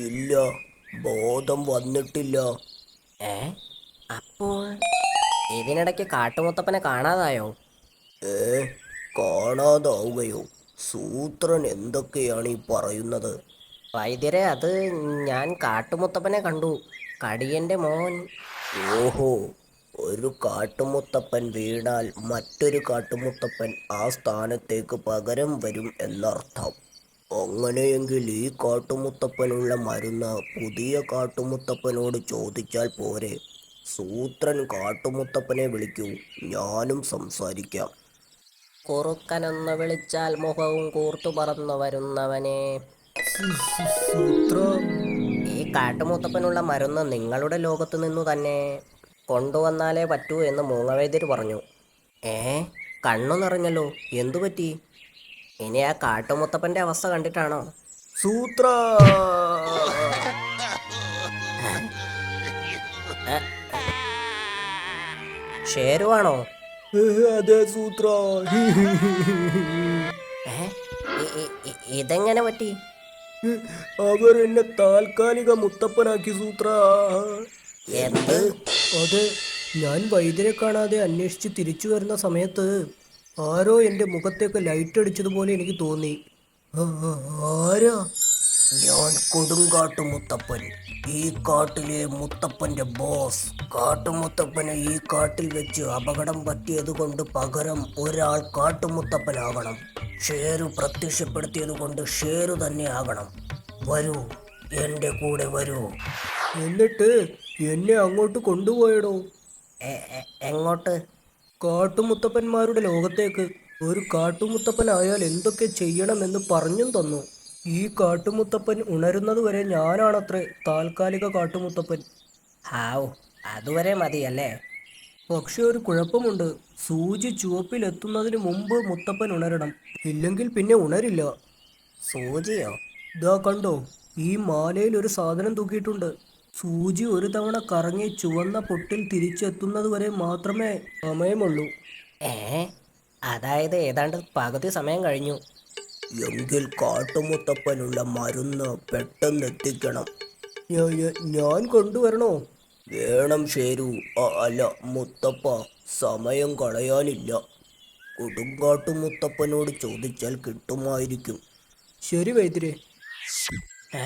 ഇല്ല, ബോധം വന്നിട്ടില്ല. ഏ അപ്പോൾ ഇതിനിടയ്ക്ക് കാട്ടുമുത്തപ്പനെ കാണാതായോ? ഏ കാണാതാവുകയോ? സൂത്രൻ എന്തൊക്കെയാണ് ഈ പറയുന്നത്? വൈദ്യരെ, അത് ഞാൻ കാട്ടുമുത്തപ്പനെ കണ്ടു. കടിയന്റെ മോൻ. ഓഹോ, ഒരു കാട്ടുമുത്തപ്പൻ വീണാൽ മറ്റൊരു കാട്ടുമുത്തപ്പൻ ആ സ്ഥാനത്തേക്ക് പകരം വരും എന്നർത്ഥം. അങ്ങനെയെങ്കിൽ ഈ കാട്ടുമുത്തപ്പനുള്ള മരുന്ന് പുതിയ കാട്ടുമുത്തപ്പനോട് ചോദിച്ചാൽ പോരെ? സൂത്രൻ കാട്ടുമുത്തപ്പനെ വിളിക്കൂ, ഞാനും സംസാരിക്കാം. കുറുക്കനൊന്ന് വിളിച്ചാൽ മുഖവും കൂർത്തു പറന്നു വരുന്നവനെ. സൂത്ര. ഈ കാട്ടുമുത്തപ്പനുള്ള മരുന്ന് നിങ്ങളുടെ ലോകത്തു നിന്നു തന്നെ കൊണ്ടുവന്നാലേ പറ്റൂ എന്ന് മൂങ്ങവൈദ്യർ പറഞ്ഞു. ഏ കണ്ണു നിറഞ്ഞല്ലോ, എന്തു പറ്റി? ഇനി ആ കാട്ടുമുത്തപ്പന്റെ അവസ്ഥ കണ്ടിട്ടാണോ? സൂത്ര. ഷേരുവാണോ? അതെ സൂത്ര. ഏ ഇതെങ്ങനെ പറ്റി? അവർ എന്നെ താൽക്കാലിക മുത്തപ്പനാക്കി സൂത്ര. എന്ത്? അതെ, ഞാൻ വൈദ്യരെ കാണാതെ അന്വേഷിച്ച് തിരിച്ചു വരുന്ന സമയത്ത് ആരോ എൻ്റെ മുഖത്തേക്ക് ലൈറ്റ് അടിച്ചതുപോലെ എനിക്ക് തോന്നി. ആരാ? ഞാൻ കൊടുങ്കാട്ടു മുത്തപ്പൻ, ഈ കാട്ടിലെ മുത്തപ്പന്റെ ബോസ്. കാട്ടുമുത്തപ്പന് ഈ കാട്ടിൽ വെച്ച് അപകടം പറ്റിയത് കൊണ്ട് പകരം ഒരാൾ കാട്ടുമുത്തപ്പനാകണം. ഷേരു പ്രത്യക്ഷപ്പെടുത്തിയത് കൊണ്ട് ഷേരു തന്നെ ആകണം. വരൂ, എൻ്റെ കൂടെ വരൂ. എന്നിട്ട് എന്നെ അങ്ങോട്ട് കൊണ്ടുപോയടോ. എങ്ങോട്ട്? കാട്ടുമുത്തപ്പന്മാരുടെ ലോകത്തേക്ക്. ഒരു കാട്ടുമുത്തപ്പനായാൽ എന്തൊക്കെ ചെയ്യണമെന്ന് പറഞ്ഞും തന്നു. ഈ കാട്ടുമുത്തപ്പൻ ഉണരുന്നതുവരെ ഞാനാണത്രേ താൽക്കാലിക കാട്ടുമുത്തപ്പൻ. ഹാവ്, അതുവരെ മതിയല്ലേ? പക്ഷെ ഒരു കുഴപ്പമുണ്ട്. സൂചി ചുവപ്പിലെത്തുന്നതിന് മുമ്പ് മുത്തപ്പൻ ഉണരണം, ഇല്ലെങ്കിൽ പിന്നെ ഉണരില്ല. സൂചിയോ? ദാ കണ്ടോ, ഈ മാലയിൽ ഒരു സാധനം തൂക്കിയിട്ടുണ്ട്. സൂചി ഒരു തവണ കറങ്ങി ചുവന്ന പൊട്ടിൽ തിരിച്ചെത്തുന്നതുവരെ മാത്രമേ സമയമുള്ളൂ. ഏ അതായത് ഏതാണ്ട് പകുതി സമയം കഴിഞ്ഞു. എങ്കിൽ കാട്ടുമുത്തപ്പനുള്ള മരുന്ന് പെട്ടെന്ന് എത്തിക്കണം. ഞാൻ കൊണ്ടുവരണോ? വേണം ഷേരു. അല്ല മുത്തപ്പ, സമയം കളയാനില്ല. കൊടുങ്കാട്ടുമുത്തപ്പനോട് ചോദിച്ചാൽ കിട്ടുമായിരിക്കും. ശരി വൈദ്യരെ. ഏ